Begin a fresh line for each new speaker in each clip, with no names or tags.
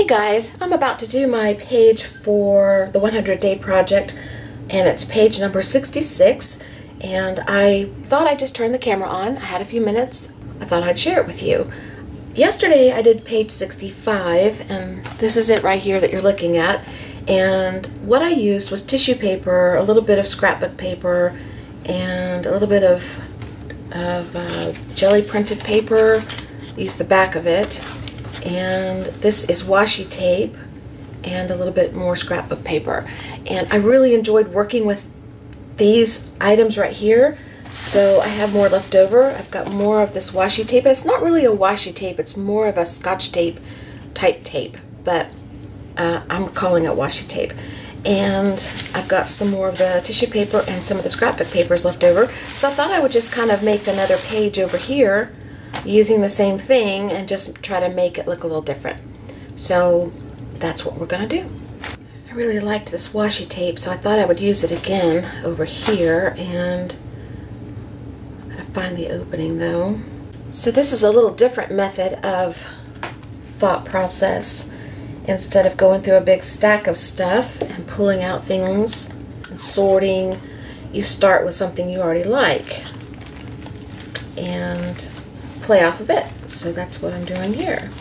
guys, I'm about to do my page for the 100-day project, and it's page number 66, and I thought I'd just turn the camera on. I had a few minutes. I thought I'd share it with you. Yesterday I did page 65, and this is it right here that you're looking at, and what I used was tissue paper, a little bit of scrapbook paper, and a little bit of jelly printed paper. Use the back of it. And this is washi tape and a little bit more scrapbook paper. And I really enjoyed working with these items right here, so I have more left over. I've got more of this washi tape. It's not really a washi tape, it's more of a Scotch tape type tape, but I'm calling it washi tape. And I've got some more of the tissue paper and some of the scrapbook papers left over, so I thought I would just kind of make another page over here using the same thing and just try to make it look a little different. So that's what we're gonna do. I really liked this washi tape, so I thought I would use it again over here, and I'm gonna find the opening though. So this is a little different method of thought process. Instead of going through a big stack of stuff and pulling out things and sorting, you start with something you already like and play off of it. So that's what I'm doing here.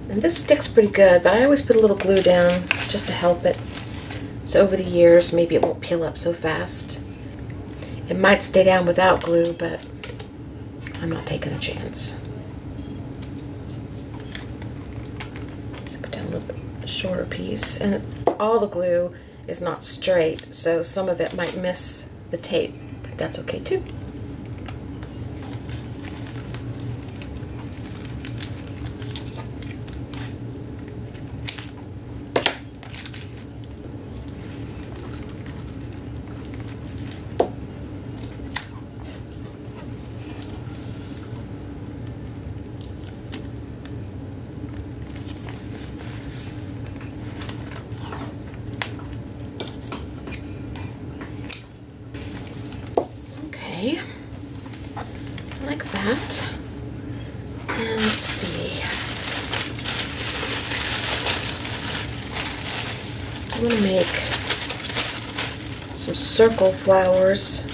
And this sticks pretty good, but I always put a little glue down just to help it. So over the years, maybe it won't peel up so fast. It might stay down without glue, but I'm not taking a chance. So put down a little bit shorter piece, and all the glue is not straight, so some of it might miss the tape. That's okay too. Like that. And let's see. I'm going to make some circle flowers.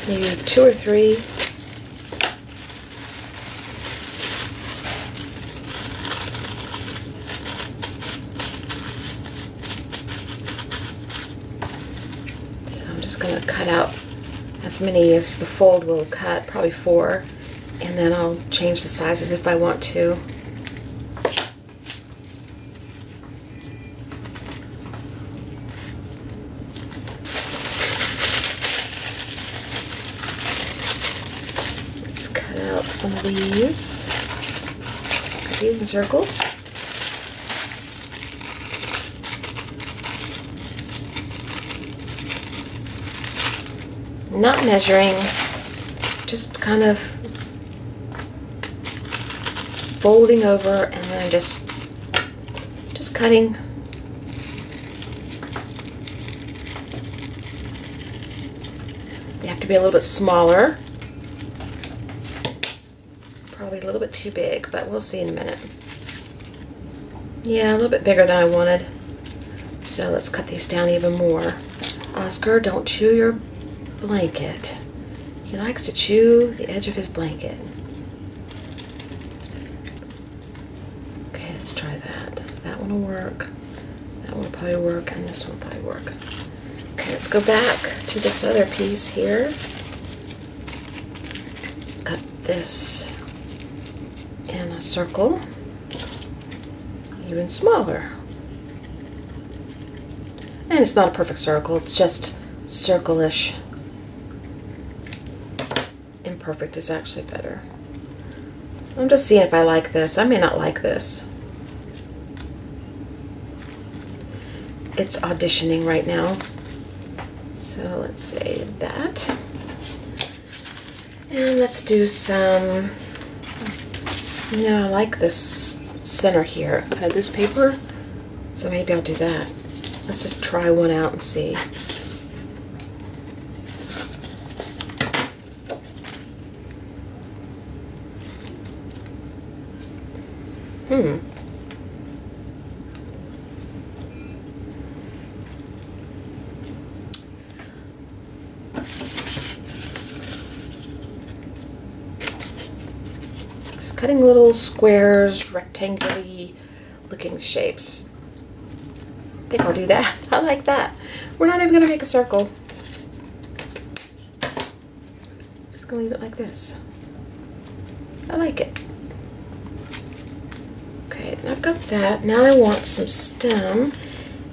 Maybe 2 or 3. Going to cut out as many as the fold will cut, probably 4, and then I'll change the sizes if I want to. Let's cut out some of these. Cut these in circles. Not measuring, just kind of folding over and then just cutting. They have to be a little bit smaller. Probably a little bit too big, but we'll see in a minute. Yeah, a little bit bigger than I wanted. So let's cut these down even more. Oscar, don't chew your blanket. He likes to chew the edge of his blanket. Okay, let's try that. That one will work. That one will probably work, and this one will probably work. Okay, let's go back to this other piece here. Cut this in a circle, even smaller. And it's not a perfect circle, it's just circle-ish. Imperfect is actually better. I'm just seeing if I like this. I may not like this. It's auditioning right now. So let's say that. And let's do some, I like this center here, kind of this paper. So maybe I'll do that. Let's just try one out and see. Just cutting little squares, rectangular looking shapes. I think I'll do that. I like that. We're not even going to make a circle. Just going to leave it like this. I like it. Okay, I've got that. Now I want some stem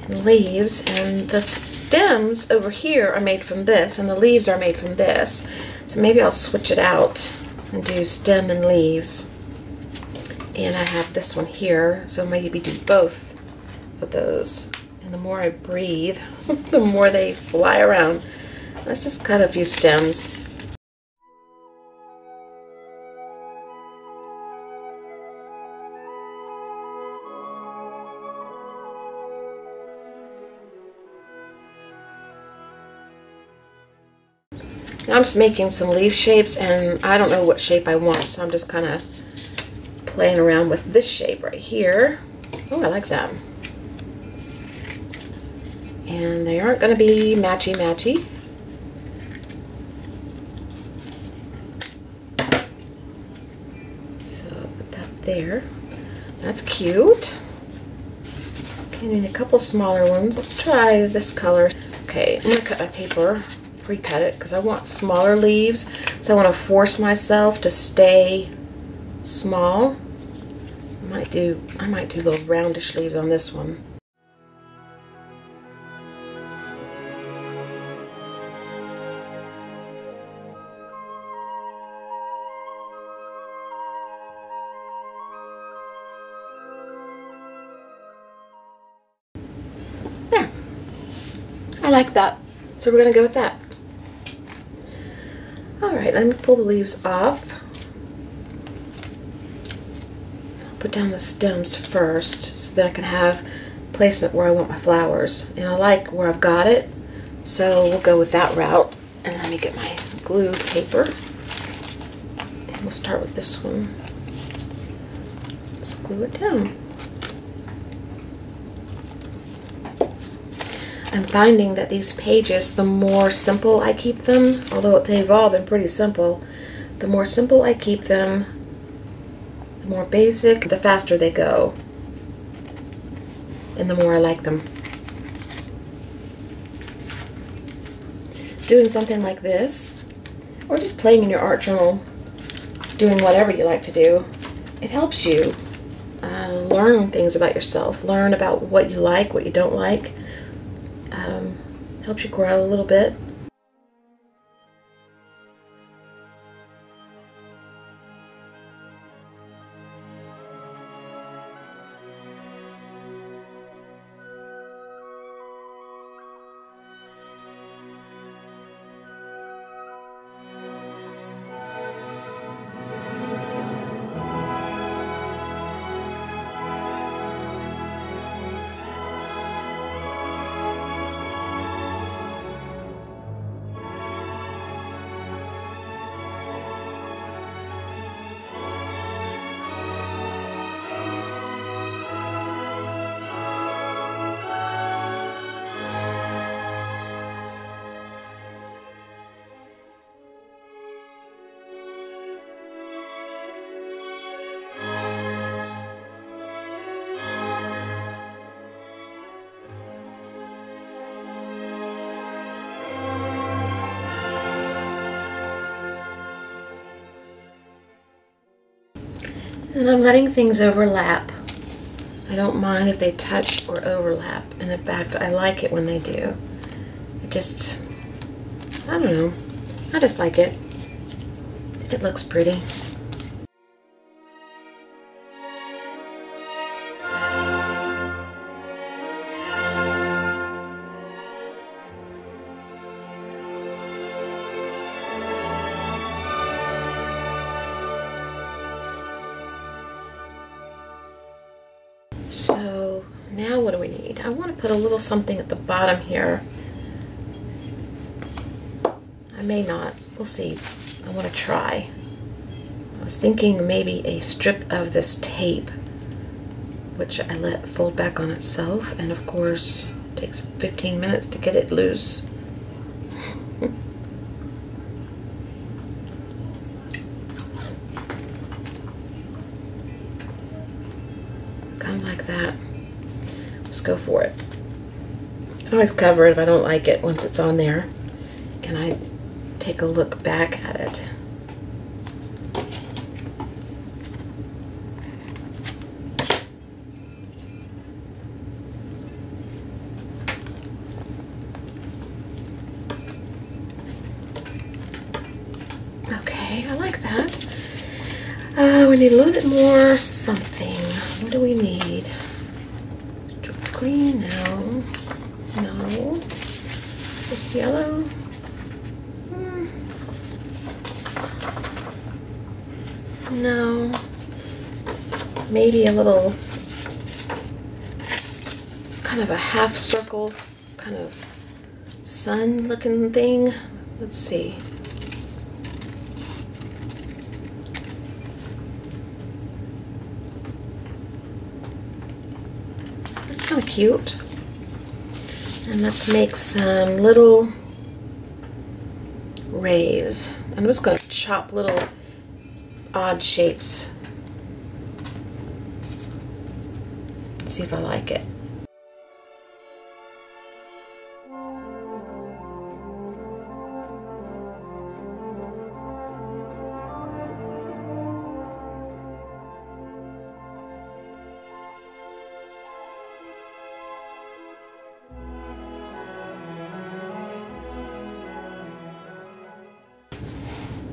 and leaves, and the stems over here are made from this, and the leaves are made from this. So maybe I'll switch it out and do stem and leaves. And I have this one here, so maybe do both of those. And the more I breathe, the more they fly around. Let's just cut a few stems. Now I'm just making some leaf shapes, and I don't know what shape I want, so I'm just kind of playing around with this shape right here. Oh, I like that. And they aren't going to be matchy-matchy. So put that there. That's cute. Okay, I need a couple smaller ones. Let's try this color. Okay, I'm going to cut my paper, pre-cut it, because I want smaller leaves. So I want to force myself to stay small. I might do little roundish leaves on this one. There. I like that. So we're going to go with that. Alright, let me pull the leaves off. Put down the stems first so that I can have placement where I want my flowers. And I like where I've got it, so we'll go with that route. And let me get my glue paper. And we'll start with this one. Let's glue it down. I'm finding that these pages, the more simple I keep them, although they've all been pretty simple, the more simple I keep them, the more basic, the faster they go, and the more I like them. Doing something like this, or just playing in your art journal, doing whatever you like to do, it helps you learn things about yourself, learn about what you like, what you don't like. Helps you grow a little bit. And I'm letting things overlap. I don't mind if they touch or overlap. And in fact, I like it when they do. It just, I don't know. I just like it. It looks pretty. So now what do we need? I want to put a little something at the bottom here. I may not. We'll see. I want to try. I was thinking maybe a strip of this tape which I let fold back on itself, and of course it takes 15 minutes to get it loose. Kind of like that. Just go for it. I always cover it if I don't like it once it's on there, and I take a look back at it. Okay, I like that. We need a little bit more something. What do we need? Green? No. No. This yellow? No. Maybe a little, kind of a half circle, kind of sun looking thing. Let's see. That's kind of cute. And let's make some little rays. I'm just going to chop little odd shapes. See if I like it.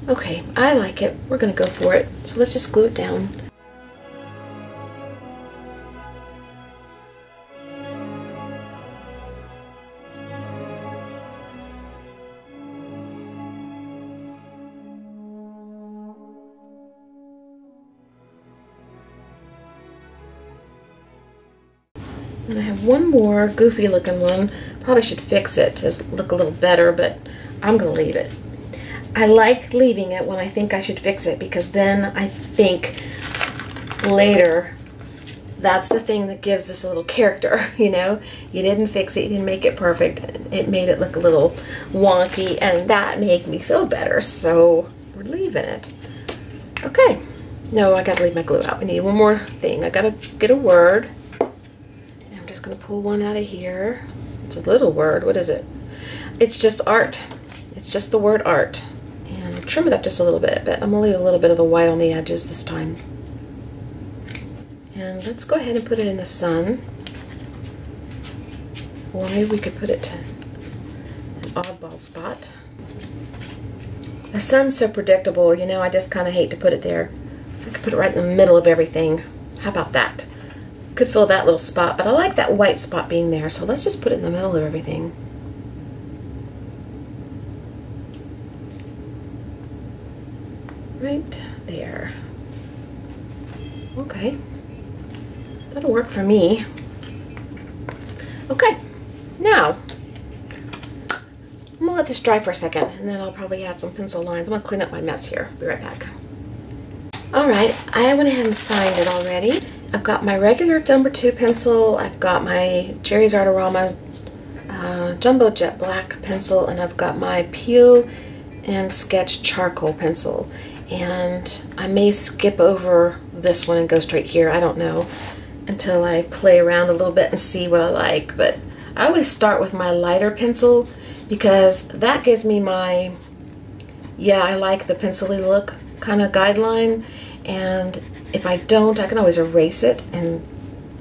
Okay, I like it. We're gonna go for it. So let's just glue it down. And I have one more goofy looking one. Probably should fix it to look a little better, but I'm gonna leave it. I like leaving it when I think I should fix it, because then I think later that's the thing that gives this a little character, you know? You didn't fix it, you didn't make it perfect. It made it look a little wonky, and that made me feel better, so we're leaving it. Okay. No, I gotta leave my glue out. We need one more thing. I gotta get a word. I'm just gonna pull one out of here. It's a little word. What is it? It's just art. It's just the word art. And trim it up just a little bit, but I'm gonna leave a little bit of the white on the edges this time. And let's go ahead and put it in the sun. Or maybe we could put it to an oddball spot. The sun's so predictable, you know, I just kind of hate to put it there. I could put it right in the middle of everything. How about that? Could fill that little spot, but I like that white spot being there, so let's just put it in the middle of everything. Right there. Okay. That'll work for me. Okay. Now, I'm gonna let this dry for a second, and then I'll probably add some pencil lines. I'm gonna clean up my mess here. Be right back. Alright, I went ahead and signed it already. I've got my regular number 2 pencil. I've got my Jerry's Artarama Jumbo Jet Black pencil, and I've got my Peel and Sketch Charcoal pencil. And I may skip over this one and go straight here, I don't know, until I play around a little bit and see what I like. But I always start with my lighter pencil, because that gives me my, yeah, I like the pencil-y look kind of guideline. And if I don't, I can always erase it and,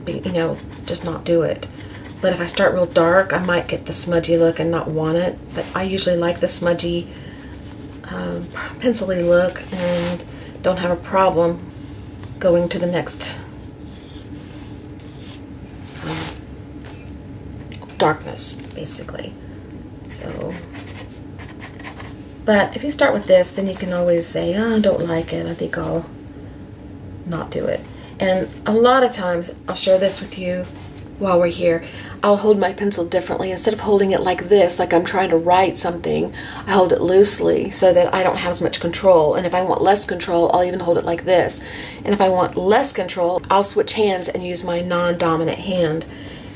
you know, just not do it. But if I start real dark, I might get the smudgy look and not want it. But I usually like the smudgy pencil-y look and don't have a problem going to the next darkness, basically. So, but if you start with this, then you can always say, oh, I don't like it, I think I'll not do it. And a lot of times I'll share this with you while we're here, I'll hold my pencil differently. Instead of holding it like this, like I'm trying to write something, I hold it loosely so that I don't have as much control. And if I want less control, I'll even hold it like this. And if I want less control, I'll switch hands and use my non-dominant hand.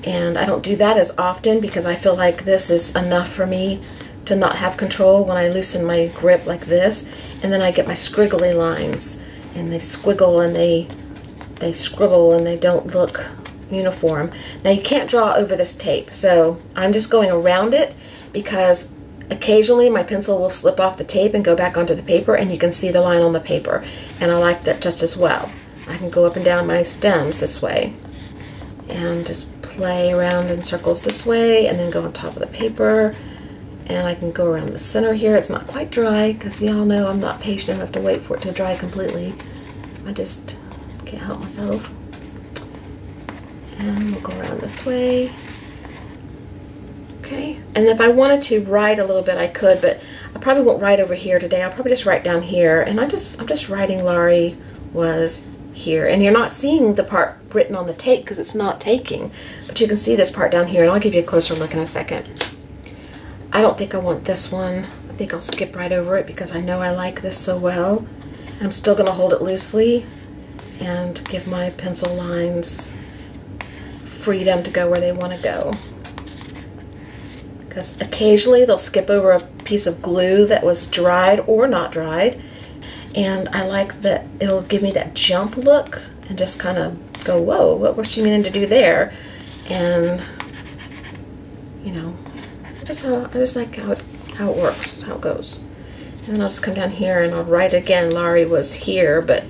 And I don't do that as often because I feel like this is enough for me to not have control when I loosen my grip like this. And then I get my squiggly lines, and they squiggle and they scribble and they don't look uniform. Now you can't draw over this tape, so I'm just going around it because occasionally my pencil will slip off the tape and go back onto the paper, and you can see the line on the paper, and I like that just as well. I can go up and down my stems this way and just play around in circles this way, and then go on top of the paper, and I can go around the center here. It's not quite dry because y'all know I'm not patient enough to wait for it to dry completely. I just can't help myself. And we'll go around this way. Okay, and if I wanted to write a little bit, I could, but I probably won't write over here today. I'll probably just write down here, and I'm just writing Laurie was here. And you're not seeing the part written on the tape because it's not taking, but you can see this part down here, and I'll give you a closer look in a second. I don't think I want this one. I think I'll skip right over it because I know I like this so well. I'm still going to hold it loosely and give my pencil lines freedom to go where they want to go. Because occasionally they'll skip over a piece of glue that was dried or not dried, and I like that it'll give me that jump look and just kind of go, whoa, what was she meaning to do there? And you know, I just like how it works, how it goes. And I'll just come down here and I'll write again, Laurie was here, but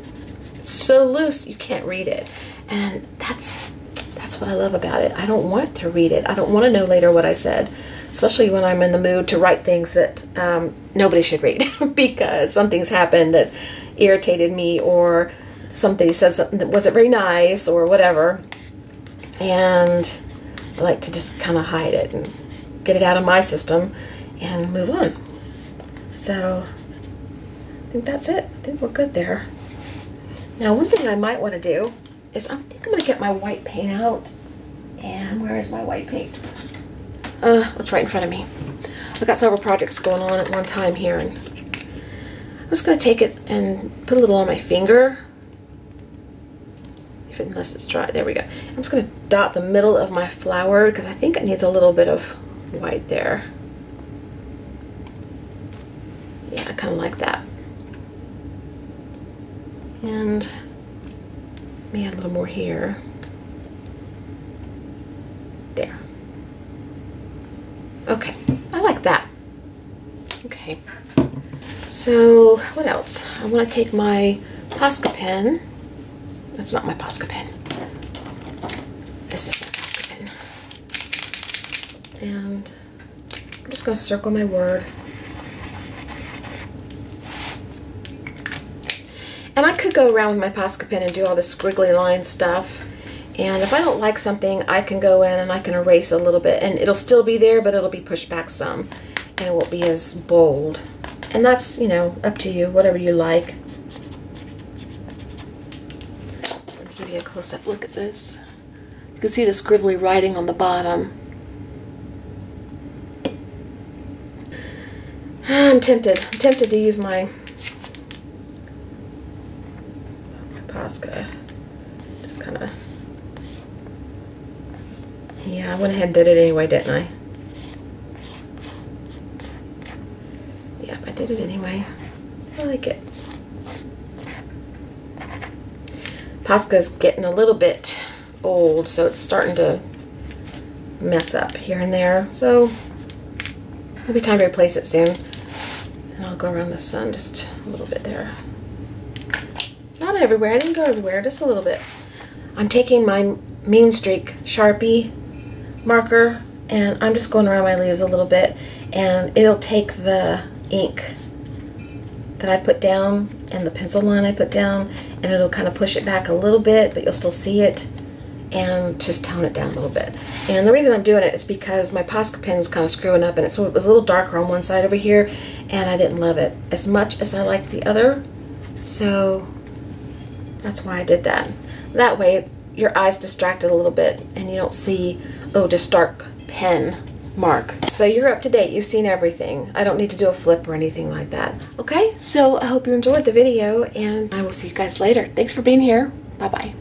it's so loose you can't read it. And that's what I love about it. I don't want to read it. I don't want to know later what I said, especially when I'm in the mood to write things that nobody should read because something's happened that irritated me, or somebody said something that wasn't very nice or whatever. And I like to just kind of hide it and get it out of my system and move on. So I think that's it. I think we're good there. Now, one thing I might want to do is I think I'm going to get my white paint out. And where is my white paint? It's right in front of me. I've got several projects going on at one time here, and I'm just going to take it and put a little on my finger. Unless it's dry. There we go. I'm just going to dot the middle of my flower because I think it needs a little bit of white there. Yeah, I kind of like that. And let me add a little more here. There. Okay, I like that. Okay, so what else? I want to take my Posca pen. That's not my Posca pen. This is my Posca pen. And I'm just going to circle my word. And I could go around with my Posca pen and do all the squiggly line stuff. And if I don't like something, I can go in and I can erase a little bit. And it'll still be there, but it'll be pushed back some. And it won't be as bold. And that's, you know, up to you, whatever you like. Let me give you a close-up look at this. You can see the scribbly writing on the bottom. I'm tempted. I'm tempted to use my Posca. Just kind of, yeah, I went ahead and did it anyway, didn't I? Yep, I did it anyway. I like it. Posca's getting a little bit old, so it's starting to mess up here and there. So it'll be time to replace it soon. And I'll go around the sun just a little bit there. Not everywhere. I didn't go everywhere, just a little bit. I'm taking my Mean Streak Sharpie marker and I'm just going around my leaves a little bit, and it'll take the ink that I put down and the pencil line I put down, and it'll kind of push it back a little bit, but you'll still see it, and just tone it down a little bit. And the reason I'm doing it is because my Posca pen's kind of screwing up, and so it was a little darker on one side over here, and I didn't love it as much as I liked the other, so that's why I did that. That way your eyes distracted a little bit and you don't see, oh, just dark pen mark. So you're up to date. You've seen everything. I don't need to do a flip or anything like that. Okay, so I hope you enjoyed the video, and I will see you guys later. Thanks for being here. Bye-bye.